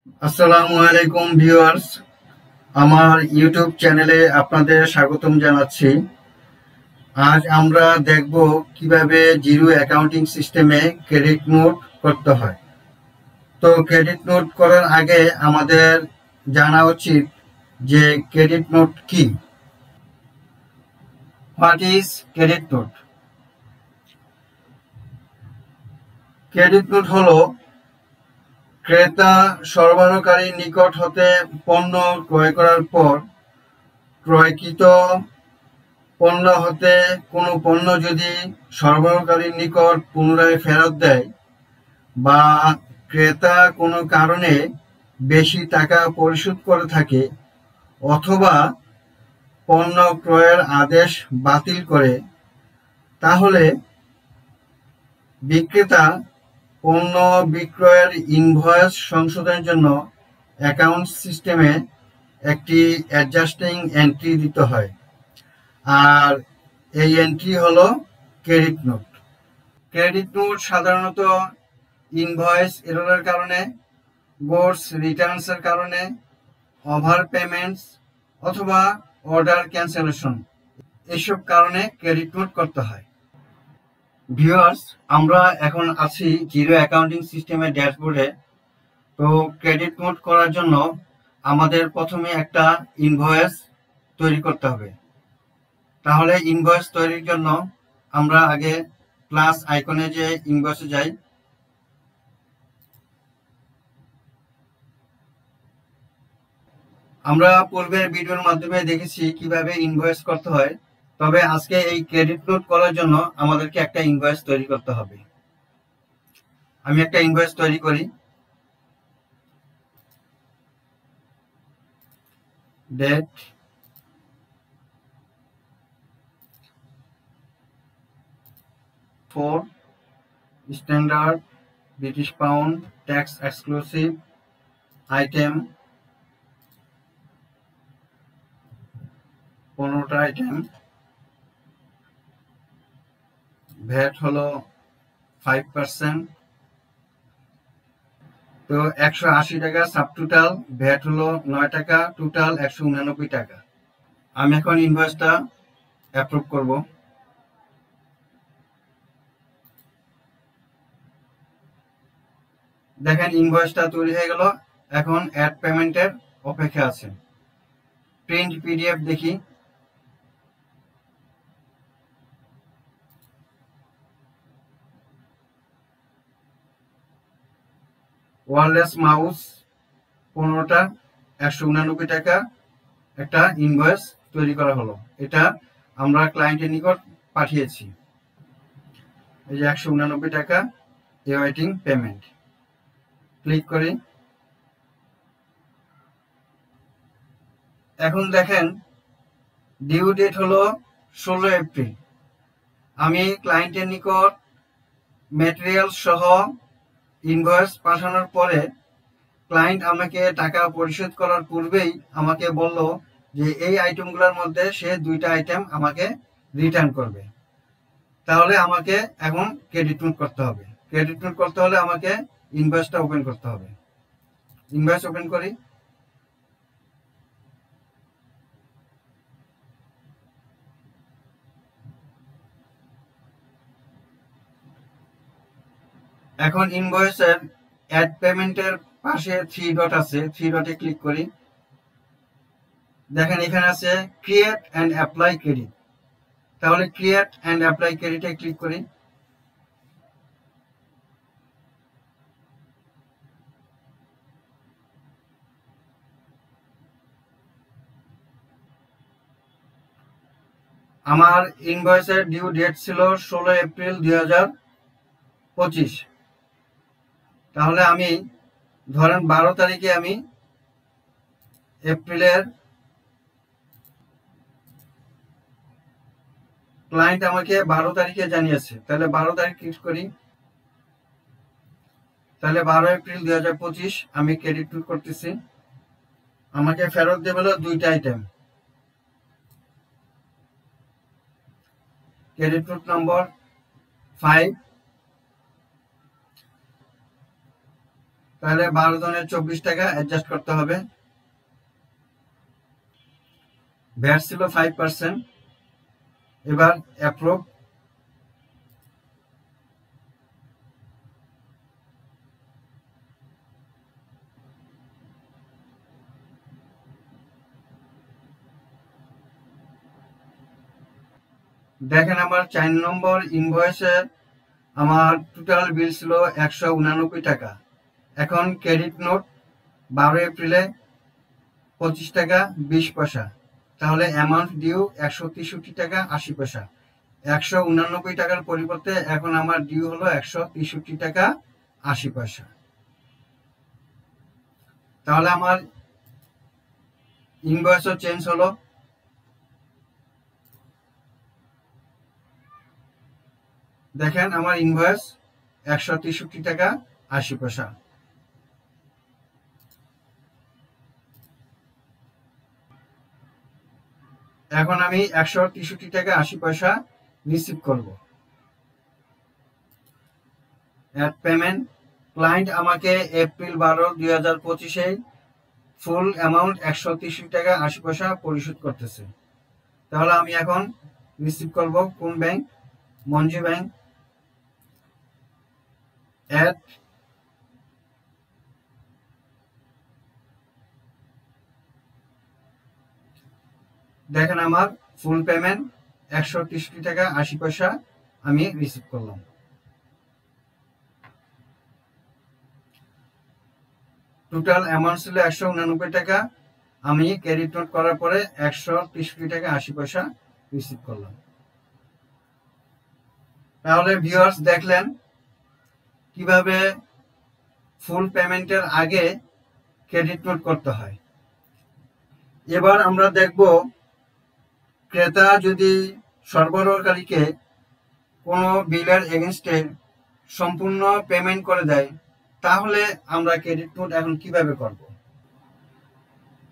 আসসালামু আলাইকুম ভিউয়ার্স, আমার ইউটিউব চ্যানেলে আপনাদের স্বাগতম জানাচ্ছি। আজ আমরা দেখব কিভাবে জিরো অ্যাকাউন্টিং সিস্টেমে ক্রেডিট নোট করতে হয়। তো ক্রেডিট নোট করার আগে আমাদের জানা উচিত যে ক্রেডিট নোট কি। What is credit note? Credit note হলো ক্রেতা সরবরাহকারীর নিকট হতে পণ্য ক্রয় করার পর ক্রয়কৃত পণ্য হতে কোনো পণ্য যদি সরবরাহকারীর নিকট পুনরায় ফেরত দেয় বা ক্রেতা কোনো কারণে বেশি টাকা পরিশোধ করে থাকে অথবা পণ্য ক্রয়ের আদেশ বাতিল করে, তাহলে বিক্রেতা পণ্য বিক্রয়ের ইনভয়েস সংশোধনের জন্য অ্যাকাউন্ট সিস্টেমে একটি অ্যাডজাস্টিং এন্ট্রি দিতে হয়। আর এই এন্ট্রি হলো ক্রেডিট নোট। ক্রেডিট নোট সাধারণত ইনভয়েস এররের কারণে, গুডস রিটার্নসের কারণে, ওভার পেমেন্টস অথবা অর্ডার ক্যান্সেলেশন এসব কারণে ক্রেডিট নোট করতে হয়। ভিউয়ার্স, আমরা এখন আছি জিরো অ্যাকাউন্টিং সিস্টেমের ড্যাশবোর্ডে। তো ক্রেডিট নোট করার জন্য আমাদের প্রথমে একটা ইনভয়েস তৈরি করতে হবে। তাহলে ইনভয়েস তৈরির জন্য আমরা আগে প্লাস আইকনে যে ইনভয়েসে যাই, আমরা পূর্বের ভিডিওর মাধ্যমে দেখেছি কিভাবে ইনভয়েস করতে হয়। তবে আজকে এই ক্রেডিট নোট করার জন্য আমাদেরকে একটা ইনভয়েস তৈরি করতে হবে। আমি একটা ইনভয়েস তৈরি করি। Date, for standard British pound, tax exclusive, item 15টা আইটেম, ভ্যাট হলো 5%, তো 180 টাকা সাব টোটাল, ভ্যাট হলো 9 টাকা, টোটাল 189 টাকা। আমি এখন ইনভয়েসটা অ্যাপ্রুভ করব। দেখেন ইনভয়েসটা তৈরি হয়ে গেল। এখন অ্যাড পেমেন্টের অপেক্ষা আছে। প্রিন্ট পিডিএফ দেখি। ওয়্যারলেস মাউস 15টা, 189 টাকা, একটা ইনভয়েস তৈরি করা হলো। এটা আমরা ক্লায়েন্টের নিকট পাঠিয়েছি। এই যে 189 টাকা, এওয়েটিং পেমেন্ট। ক্লিক করি। এখন দেখেন ডিউ ডেট হলো 16 এপ্রিল। আমি ক্লায়েন্টের নিকট ম্যাটেরিয়াল সহ ইনভয়েস পাঠানোর পরে ক্লায়েন্ট আমাকে টাকা পরিশোধ করার পূর্বেই আমাকে বলল যে এই আইটেমগুলোর মধ্যে সে 2টা আইটেম আমাকে রিটার্ন করবে। তাহলে আমাকে এখন ক্রেডিট নোট করতে হবে। ক্রেডিট নোট করতে হলে আমাকে ইনভয়েসটা ওপেন করতে হবে। ইনভয়েস ওপেন করি। এখন ইনভয়েসের অ্যাড পেমেন্টের পাশে 3 ডট আছে, 3 ডটে ক্লিক করি। দেখেন এখানে আছে ক্রিয়েট অ্যান্ড অ্যাপ্লাই ক্রেডিট। তাহলে ক্রিয়েট অ্যান্ড অ্যাপ্লাই ক্রেডিটে ক্লিক করি। আমার ইনভয়েসের ডিউ ডেট ছিল 16 এপ্রিল 2025। তাহলে আমি ধরেন 12 তারিখে আমি এপ্রিলের, ক্লায়েন্ট আমাকে 12 তারিখে জানিয়েছে, তাহলে 12 তারিখ ক্লিক করি। তাহলে 12 এপ্রিল 2025 আমি ক্রেডিট নোট করতেছি। আমাকে ফেরত দেবে হলো 2টা আইটেম। ক্রেডিট নোট নম্বর 5, তাহলে 12 জনের 24 টাকা অ্যাডজাস্ট করতে হবে। ভ্যাট ছিল 5%। এবার অ্যাপ্রুভ। দেখেন আমার 4 নম্বর ইনভয়েসে আমার টোটাল বিল ছিল 189 টাকা। এখন ক্রেডিট নোট 12 এপ্রিলে 25 টাকা 20 পয়সা, তাহলে অ্যামাউন্ট ডিউ 163 টাকা 80 পয়সা। 189 টাকার পরিবর্তে এখন আমার ডিউ হলো 163 টাকা 80 পয়সা। তাহলে আমার ইনভয়েসও চেঞ্জ হলো। দেখেন আমার ইনভয়েস 163 টাকা 80 পয়সা। এখন আমি 163 টাকা 80 পয়সা রিসিভ করব। Add payment. ক্লায়েন্ট আমাকে এপ্রিল 12, 2025-এ ফুল অ্যামাউন্ট 163 টাকা 80 পয়সা পরিশোধ করতেছে। তাহলে আমি এখন রিসিভ করব কোন ব্যাংক? মঞ্জু ব্যাংক। অ্যাড। দেখেন আমার ফুল পেমেন্ট 163 টাকা 80 পয়সা আমি রিসিভ করলাম। টোটাল অ্যামাউন্ট ছিল 189 টাকা। আমি ক্রেডিট নোট করার পরে 163 টাকা 80 পয়সা রিসিভ করলাম। তাহলে ভিউয়ার্স দেখলেন কিভাবে ফুল পেমেন্টের আগে ক্রেডিট নোট করতে হয়। এবার আমরা দেখব ক্রেতা যদি সরবরাহকারীকে কোনো বিলের এগেইনস্টে সম্পূর্ণ পেমেন্ট করে দেয়, তাহলে আমরা ক্রেডিট নোট এখন কিভাবে করব।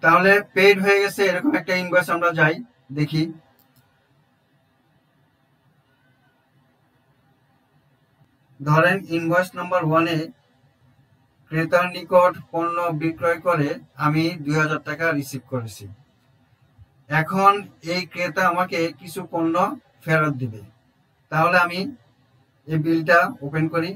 তাহলে পেইড হয়ে গেছে এরকম একটা ইনভয়েস আমরা যাই দেখি। ধরেন ইনভয়েস নাম্বার 1-এ ক্রেতার নিকট পণ্য বিক্রয় করে আমি 2000 টাকা রিসিভ করেছি। এখন এই ক্রেতা আমাকে কিছু পণ্য ফেরত দিবে। তাহলে আমি এই বিলটা ওপেন করি।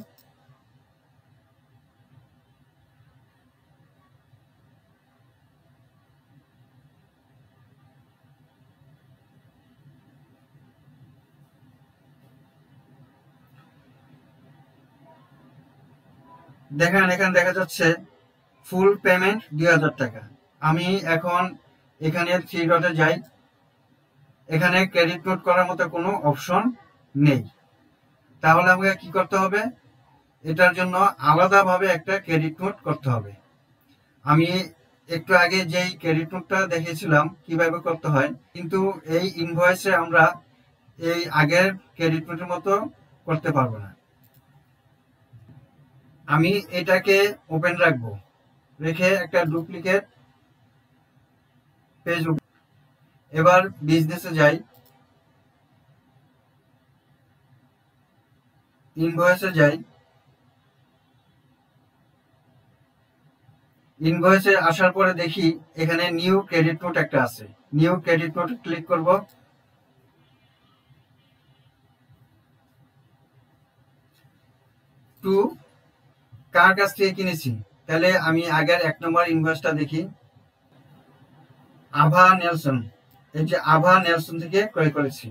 দেখেন এখানে দেখা যাচ্ছে ফুল পেমেন্ট 2000 টাকা। আমি এখন এখানে 3 ডটে যাই। এখানে ক্রেডিট নোট করার মতো কোনো অপশন নেই। তাহলে আমাকে কি করতে হবে? এটার জন্য আলাদাভাবে একটা ক্রেডিট নোট করতে হবে। আমি একটু আগে যেই ক্রেডিট নোটটা দেখিয়েছিলাম কিভাবে করতে হয়, কিন্তু এই ইনভয়েসে আমরা এই আগের ক্রেডিট নোটের মতো করতে পারবো না। আমি এটাকে ওপেন রাখবো, রেখে একটা ডুপ্লিকেট পেজ। এবার বিজনেসে যাই, ইনভয়েসে যাই। ইনভয়েসে আসার পরে দেখি এখানে নিউ ক্রেডিট নোট একটা আছে। নিউ ক্রেডিট নোট ক্লিক করব। টু কার কাছ থেকে কিনেছি, তাহলে আমি আগের 1 নম্বর ইনভয়েসটা দেখি। আভা নেলসন। এই যে আভা নেলসন থেকে ক্রয় করেছি।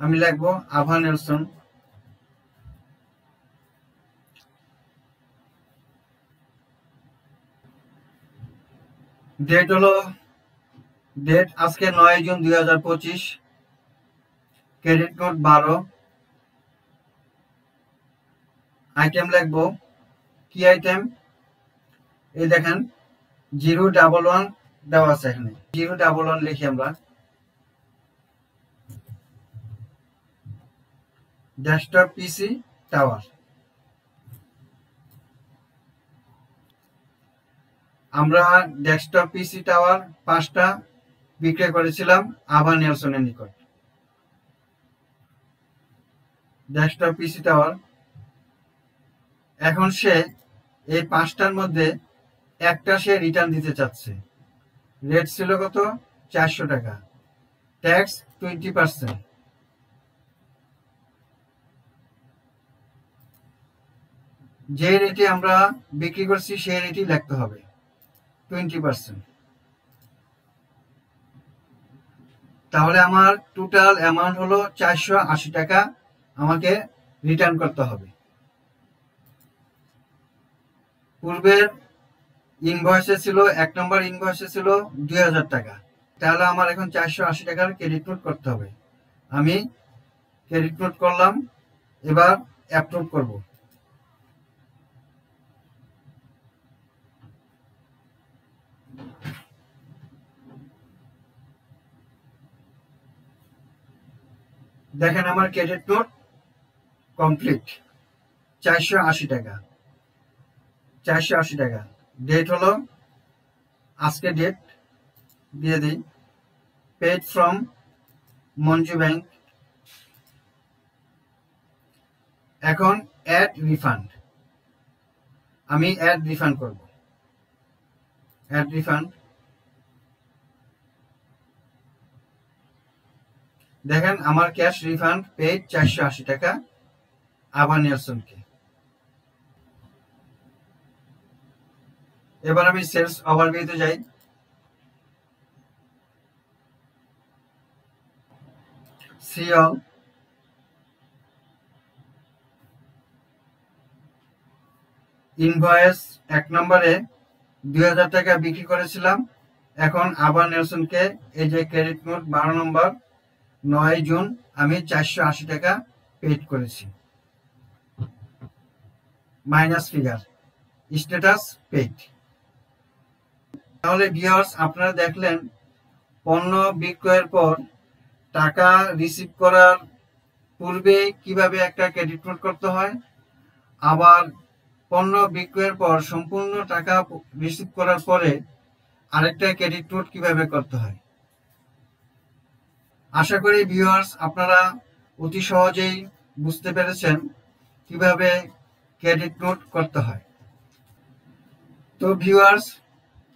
আমি লিখবো আভা নেলসন। ডেট হলো আজকে 9 জুন 2025। Credit note 12। আইটেম লিখবো কি আইটেম? এই দেখেন 011 দেওয়া আছে। এখানে 011 লিখি আমরা। ডেস্কটপ পিসি টাওয়ার। আমরা ডেস্কটপ পিসি টাওয়ার 5টা বিক্রয় করেছিলাম আভা নেলসনের নিকট। ডেস্কটপ পিসি টাওয়ার। এখন সে এই 5টার মধ্যে একটা সে রিটার্ন দিতে চাচ্ছে। রেট ছিল কত? 400 টাকা, ট্যাক্স 20%। যে রেটে আমরা বিক্রি করছি সেই রেটই লিখতে হবে, 20%। তাহলে আমার টোটাল অ্যামাউন্ট হলো 480 টাকা আমাকে রিটার্ন করতে হবে। পূর্বের ইনভয়েসে ছিল, 1 নম্বর ইনভয়েসে ছিল 2000 টাকা। তাহলে আমার এখন 480 টাকার ক্রেডিট নোট করতে হবে। আমি ক্রেডিট নোট করলাম, এবার অ্যাপ্রুভ করব। দেখেন আমার ক্রেডিট নোট কমপ্লিট, 480 টাকা। 480 টাকা। ডেট হলো আজকে, ডেট দিয়ে দিই, পেড ফ্রম মঞ্জু ব্যাংক। এখন অ্যাড রিফান্ড, আমি অ্যাড রিফান্ড করব। অ্যাড রিফান্ড, দেখেন আমার ক্যাশ রিফান্ড পেড 480 টাকা আভা নেলসনকে। এবার আমি সেলস ওভারভিউতে যাই। সি অল, ইনভয়েস 1 নম্বরে 2000 টাকা বিক্রি করেছিলাম, এখন আভা নেলসনকে এই যে ক্রেডিট নোট 12 নম্বর 9 জুন আমি 480 টাকা পেড করেছি। Minus figure, status paid. তাহলে ভিউয়ার্স, আপনারা দেখলেন পণ্য বিক্রয়ের পর টাকা রিসিভ করার পূর্বে কিভাবে একটা ক্রেডিট নোট করতে হয়, আবার পণ্য বিক্রয়ের পর সম্পূর্ণ টাকা রিসিভ করার পরে আরেকটা ক্রেডিট নোট কিভাবে করতে হয়। আশা করি ভিউয়ার্স আপনারা অতি সহজেই বুঝতে পেরেছেন কিভাবে ক্রেডিট নোট করতে হয়। তো ভিউয়ার্স,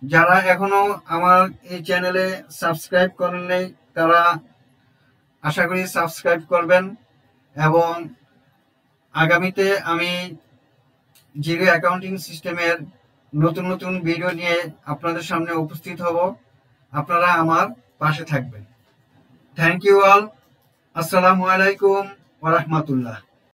যারা এখনো আমার এই চ্যানেলে সাবস্ক্রাইব করেন নাই তারা আশা করি সাবস্ক্রাইব করবেন, এবং আগামীতে আমি জিরো অ্যাকাউন্টিং সিস্টেমের নতুন নতুন ভিডিও নিয়ে আপনাদের সামনে উপস্থিত হব। আপনারা আমার পাশে থাকবেন। Thank you all. আসসালামু আলাইকুম ওয়া রাহমাতুল্লাহ।